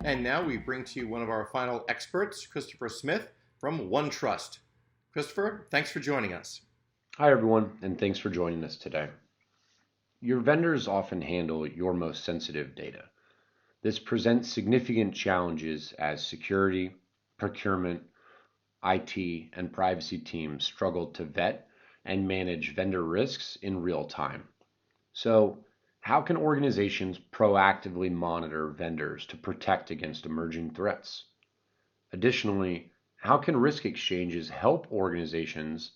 And now we bring to you one of our final experts, Christopher Smith from OneTrust. Christopher, thanks for joining us. Hi, everyone, and thanks for joining us today. Your vendors often handle your most sensitive data. This presents significant challenges as security, procurement, IT, and privacy teams struggle to vet and manage vendor risks in real time. So, how can organizations proactively monitor vendors to protect against emerging threats? Additionally, how can risk exchanges help organizations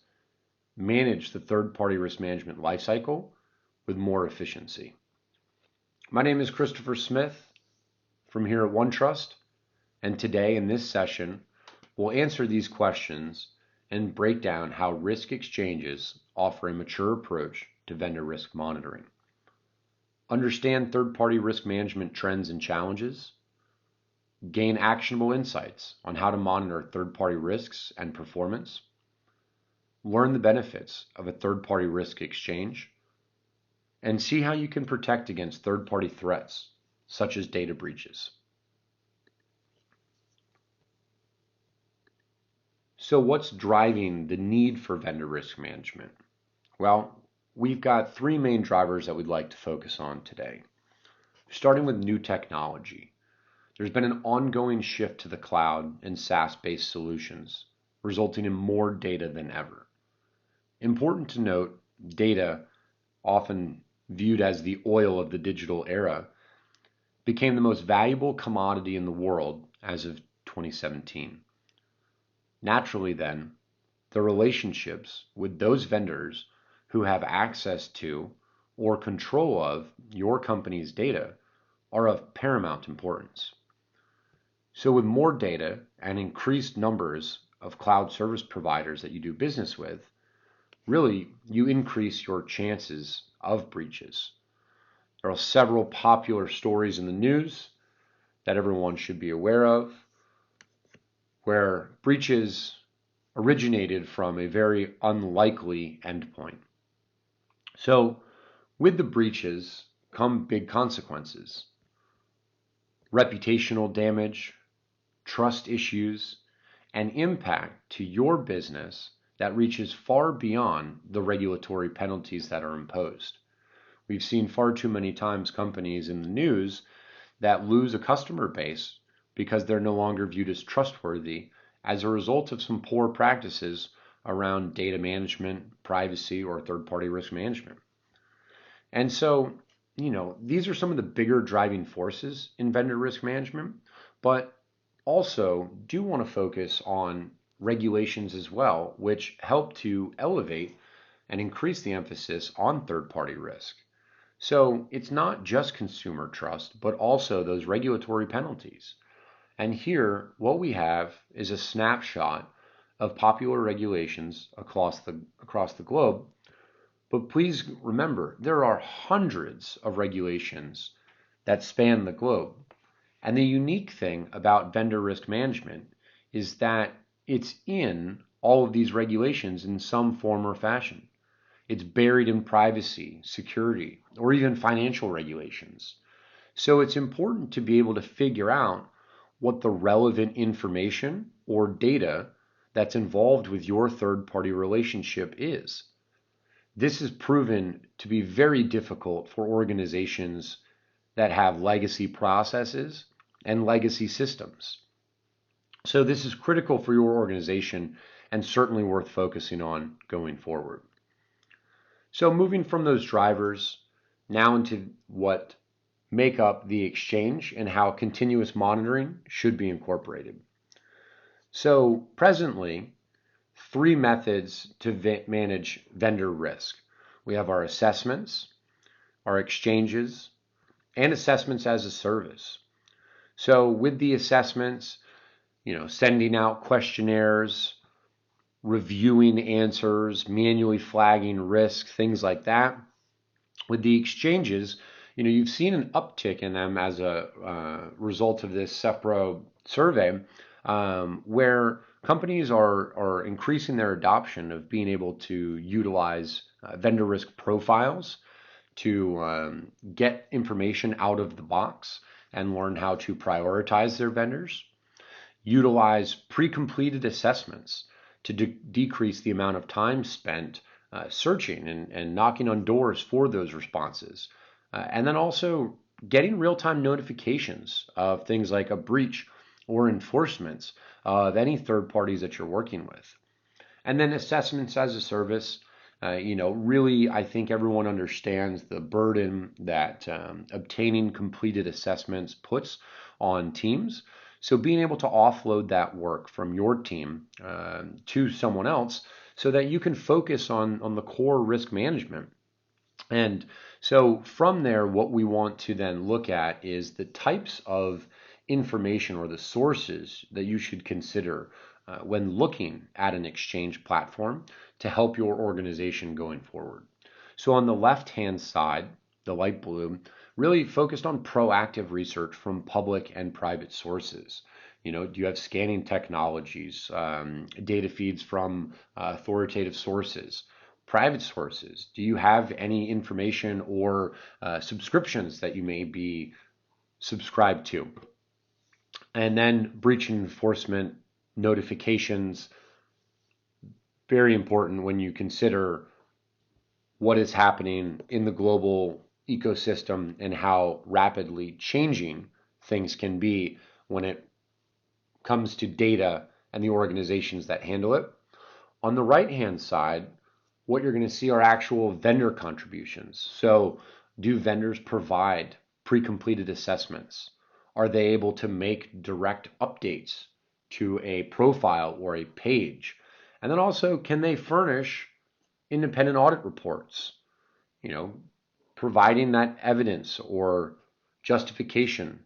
manage the third-party risk management lifecycle with more efficiency? My name is Christopher Smith from here at OneTrust, and today in this session, we'll answer these questions and break down how risk exchanges offer a mature approach to vendor risk monitoring. Understand third-party risk management trends and challenges. Gain actionable insights on how to monitor third-party risks and performance. Learn the benefits of a third-party risk exchange. And see how you can protect against third-party threats, such as data breaches. So what's driving the need for vendor risk management? Well, we've got three main drivers that we'd like to focus on today. Starting with new technology. There's been an ongoing shift to the cloud and SaaS-based solutions, resulting in more data than ever. Important to note, data, often viewed as the oil of the digital era, became the most valuable commodity in the world as of 2017. Naturally then, the relationships with those vendors who have access to or control of your company's data are of paramount importance. So with more data and increased numbers of cloud service providers that you do business with, really you increase your chances of breaches. There are several popular stories in the news that everyone should be aware of, where breaches originated from a very unlikely endpoint. So with the breaches come big consequences. Reputational damage, trust issues, and impact to your business that reaches far beyond the regulatory penalties that are imposed. We've seen far too many times companies in the news that lose a customer base because they're no longer viewed as trustworthy as a result of some poor practices around data management, privacy, or third-party risk management. And so, these are some of the bigger driving forces in vendor risk management, but also do want to focus on regulations as well, which help to elevate and increase the emphasis on third-party risk. So it's not just consumer trust, but also those regulatory penalties. And here, what we have is a snapshot of popular regulations across the globe. But please remember, there are hundreds of regulations that span the globe. And the unique thing about vendor risk management is that it's in all of these regulations in some form or fashion. It's buried in privacy, security, or even financial regulations. So it's important to be able to figure out what the relevant information or data that's involved with your third-party relationship is. This is proven to be very difficult for organizations that have legacy processes and legacy systems. So this is critical for your organization and certainly worth focusing on going forward. So moving from those drivers now into what make up the exchange and how continuous monitoring should be incorporated. So presently, three methods to manage vendor risk. We have our assessments, our exchanges, and assessments as a service. So with the assessments, sending out questionnaires, reviewing answers, manually flagging risk, things like that. With the exchanges, you've seen an uptick in them as a result of this CEPRO survey, where companies are increasing their adoption of being able to utilize vendor risk profiles to get information out of the box and learn how to prioritize their vendors. Utilize pre-completed assessments to decrease the amount of time spent searching and knocking on doors for those responses. And then also getting real-time notifications of things like a breach or enforcements of any third parties that you're working with. And then assessments as a service. Really, I think everyone understands the burden that obtaining completed assessments puts on teams. So being able to offload that work from your team to someone else so that you can focus on the core risk management. And so from there, what we want to then look at is the types of information or the sources that you should consider when looking at an exchange platform to help your organization going forward. So on the left-hand side, the light blue, really focused on proactive research from public and private sources. Do you have scanning technologies, data feeds from authoritative sources, private sources? Do you have any information or subscriptions that you may be subscribed to? And then breach enforcement notifications, very important when you consider what is happening in the global ecosystem and how rapidly changing things can be when it comes to data and the organizations that handle it. On the right-hand side, what you're going to see are actual vendor contributions. So do vendors provide pre-completed assessments? Are they able to make direct updates to a profile or a page? And then also, can they furnish independent audit reports, providing that evidence or justification?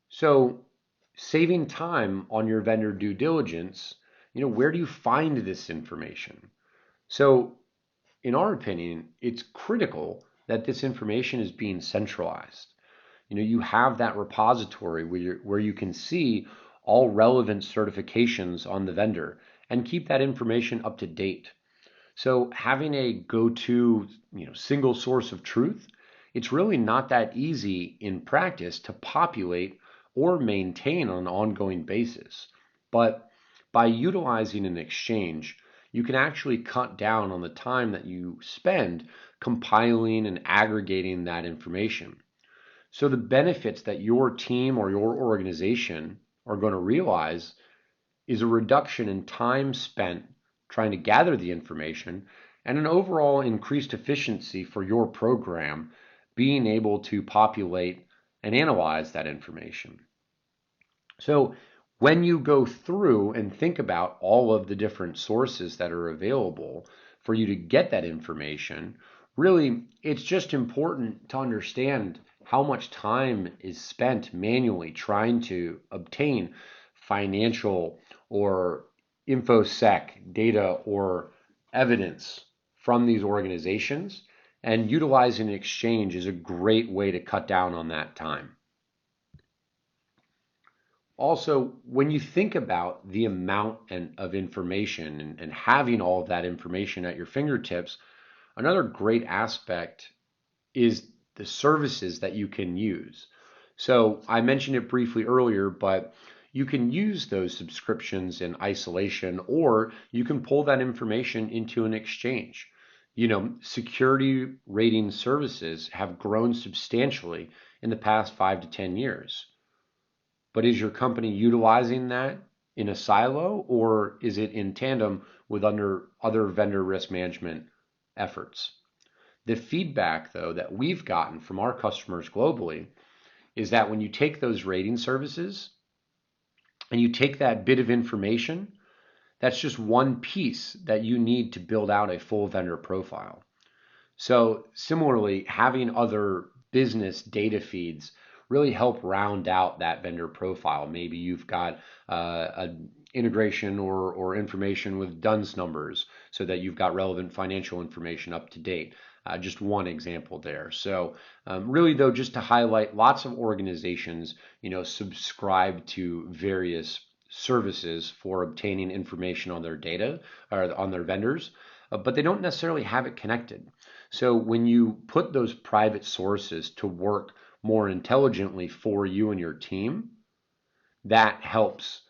So saving time on your vendor due diligence, where do you find this information? So in our opinion, it's critical that this information is being centralized. You have that repository where you can see all relevant certifications on the vendor and keep that information up to date. So having a go-to, single source of truth, it's really not that easy in practice to populate or maintain on an ongoing basis. But by utilizing an exchange, you can actually cut down on the time that you spend compiling and aggregating that information. So the benefits that your team or your organization are going to realize is a reduction in time spent trying to gather the information and an overall increased efficiency for your program being able to populate and analyze that information. So when you go through and think about all of the different sources that are available for you to get that information, really, it's just important to understand how much time is spent manually trying to obtain financial or infosec data or evidence from these organizations, and utilizing an exchange is a great way to cut down on that time. Also, when you think about the amount of information and having all of that information at your fingertips, another great aspect is the services that you can use. So I mentioned it briefly earlier, but you can use those subscriptions in isolation, or you can pull that information into an exchange. Security rating services have grown substantially in the past 5 to 10 years. But is your company utilizing that in a silo, or is it in tandem with other vendor risk management efforts? The feedback, though, that we've gotten from our customers globally is that when you take those rating services and you take that bit of information, that's just one piece that you need to build out a full vendor an So similarly, having other business data feeds really help round out that vendor profile. Maybe you've got an integration or information with DUNS numbers so that you've got relevant financial information up to date. Just one example there. So really, though, just to highlight, lots of organizations, subscribe to various services for obtaining information on their data or on their vendors. but they don't necessarily have it connected. So when you put those private sources to work more intelligently for you and your team, that helps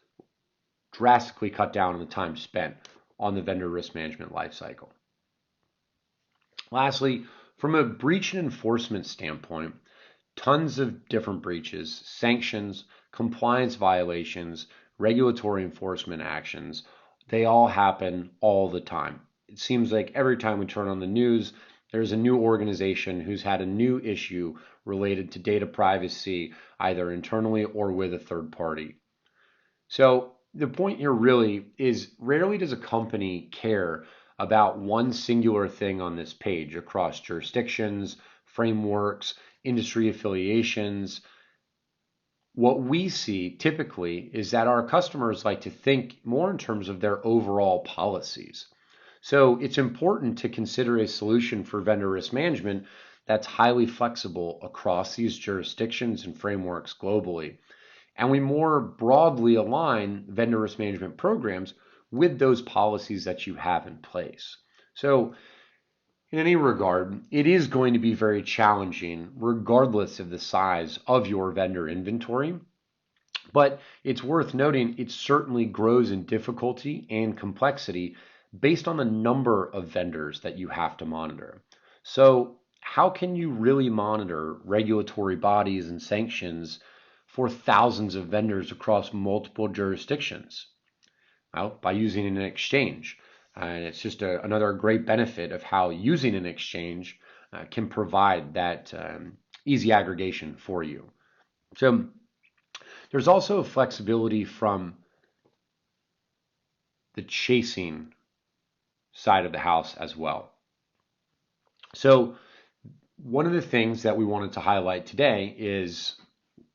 drastically cut down on the time spent on the vendor risk management lifecycle. Lastly, from a breach and enforcement standpoint, tons of different breaches, sanctions, compliance violations, regulatory enforcement actions, they all happen all the time. It seems like every time we turn on the news, there's a new organization who's had a new issue related to data privacy, either internally or with a third party. So the point here really is rarely does a company care about one singular thing on this page across jurisdictions, frameworks, industry affiliations. What we see typically is that our customers like to think more in terms of their overall policies. So it's important to consider a solution for vendor risk management that's highly flexible across these jurisdictions and frameworks globally. And we more broadly align vendor risk management programs with those policies that you have in place. So in any regard, it is going to be very challenging regardless of the size of your vendor inventory. But it's worth noting it certainly grows in difficulty and complexity based on the number of vendors that you have to monitor. So how can you really monitor regulatory bodies and sanctions for thousands of vendors across multiple jurisdictions? Well, by using an exchange. And it's just another great benefit of how using an exchange can provide that easy aggregation for you. So there's also flexibility from the chasing side of the house as well. So one of the things that we wanted to highlight today is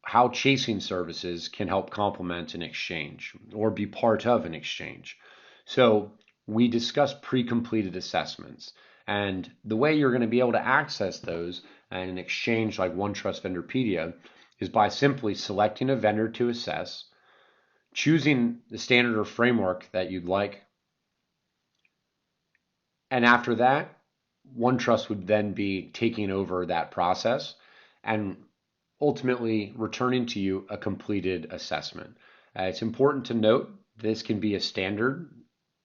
how chasing services can help complement an exchange or be part of an exchange. So we discussed pre-completed assessments, and the way you're going to be able to access those in an exchange like OneTrust Vendorpedia is by simply selecting a vendor to assess, choosing the standard or framework that you'd like, and after that, OneTrust would then be taking over that process and ultimately returning to you a completed assessment. It's important to note this can be a standard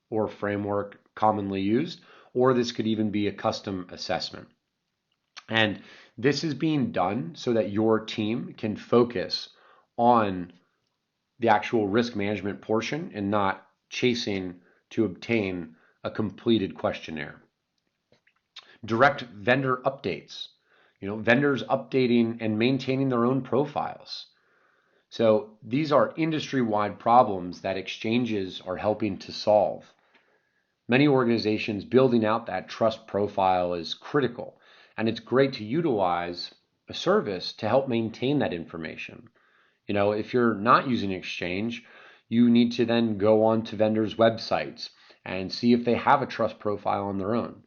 or framework commonly used, or this could even be a custom assessment. And this is being done so that your team can focus on the actual risk management portion and not chasing to obtain a completed questionnaire. Direct vendor updates. Vendors updating and maintaining their own profiles. So these are industry-wide problems that exchanges are helping to solve. Many organizations building out that trust profile is critical, and it's great to utilize a service to help maintain that information. If you're not using Exchange, you need to then go on to vendors' websites and see if they have a trust profile on their own.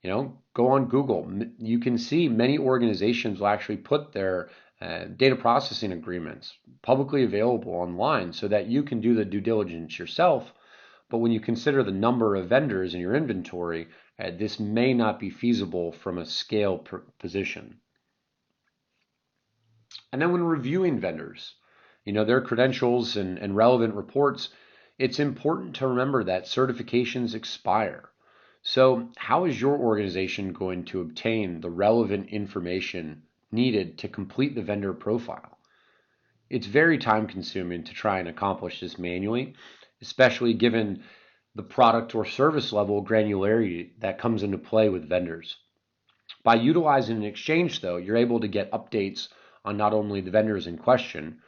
Go on Google. You can see many organizations will actually put their data processing agreements publicly available online so that you can do the due diligence yourself. But when you consider the number of vendors in your inventory, this may not be feasible from a scale position. And then when reviewing vendors, their credentials and relevant reports, it's important to remember that certifications expire. So how is your organization going to obtain the relevant information needed to complete the vendor profile? It's very time consuming to try and accomplish this manually, especially given the product or service level granularity that comes into play with vendors. By utilizing an exchange, though, you're able to get updates on not only the vendors in question,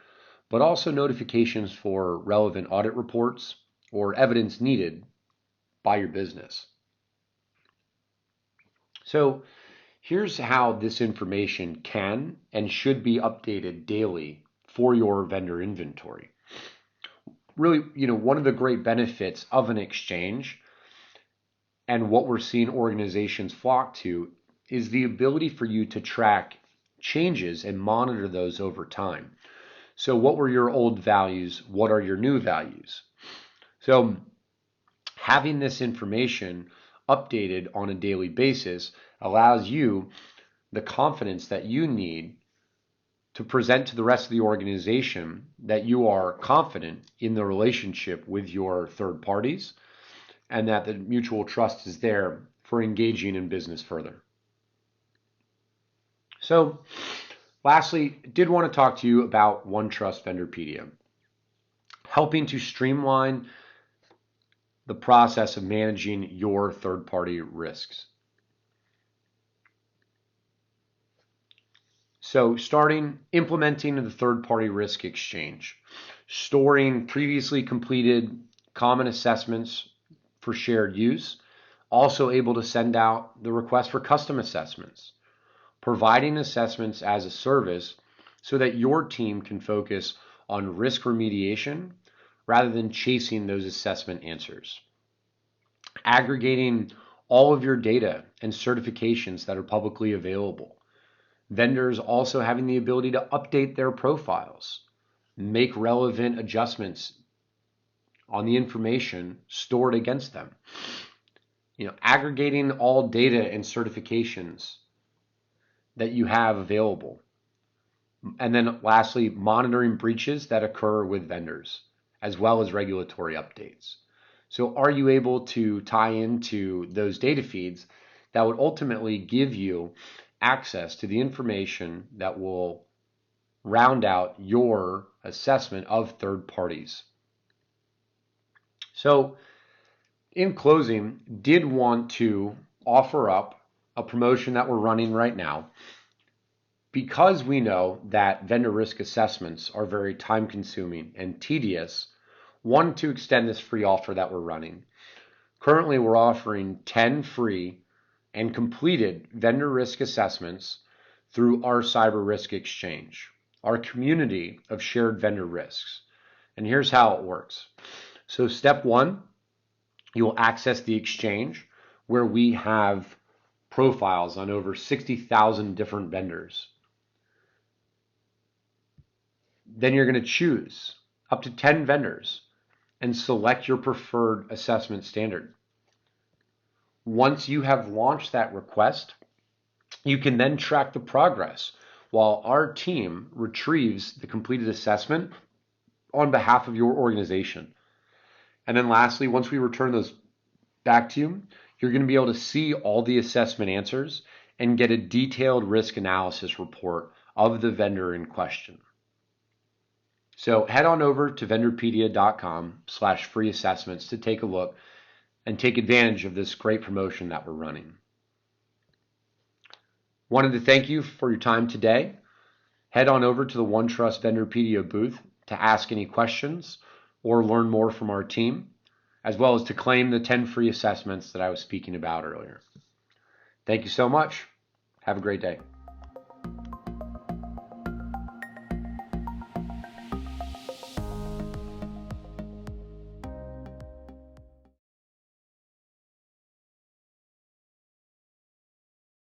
but also notifications for relevant audit reports or evidence needed by your business. So here's how this information can and should be updated daily for your vendor inventory. Really, one of the great benefits of an exchange and what we're seeing organizations flock to is the ability for you to track changes and monitor those over time. So what were your old values? What are your new values? So having this information updated on a daily basis allows you the confidence that you need to present to the rest of the organization that you are confident in the relationship with your third parties and that the mutual trust is there for engaging in business further. So, lastly, did want to talk to you about OneTrust Vendorpedia, helping to streamline the process of managing your third-party risks. So implementing the third-party risk exchange, storing previously completed common assessments for shared use, also able to send out the request for custom assessments, providing assessments as a service so that your team can focus on risk remediation rather than chasing those assessment answers. Aggregating all of your data and certifications that are publicly available. Vendors also having the ability to update their profiles, make relevant adjustments on the information stored against them. Aggregating all data and certifications that you have available. And then lastly, monitoring breaches that occur with vendors, as well as regulatory updates. So are you able to tie into those data feeds that would ultimately give you access to the information that will round out your assessment of third parties? So in closing, did want to offer up a promotion that we're running right now. Because we know that vendor risk assessments are very time consuming and tedious, wanted to extend this free offer that we're running. Currently, we're offering 10 free and completed vendor risk assessments through our cyber risk exchange, our community of shared vendor risks. And here's how it works. So step one, you will access the exchange where we have profiles on over 60,000 different vendors. Then you're going to choose up to 10 vendors and select your preferred assessment standard. Once you have launched that request, you can then track the progress while our team retrieves the completed assessment on behalf of your organization. And then lastly, once we return those back to you, you're going to be able to see all the assessment answers and get a detailed risk analysis report of the vendor in question. So head on over to vendorpedia.com/free assessments to take a look and take advantage of this great promotion that we're running. Wanted to thank you for your time today. Head on over to the OneTrust Vendorpedia booth to ask any questions or learn more from our team, as well as to claim the 10 free assessments that I was speaking about earlier. Thank you so much. Have a great day.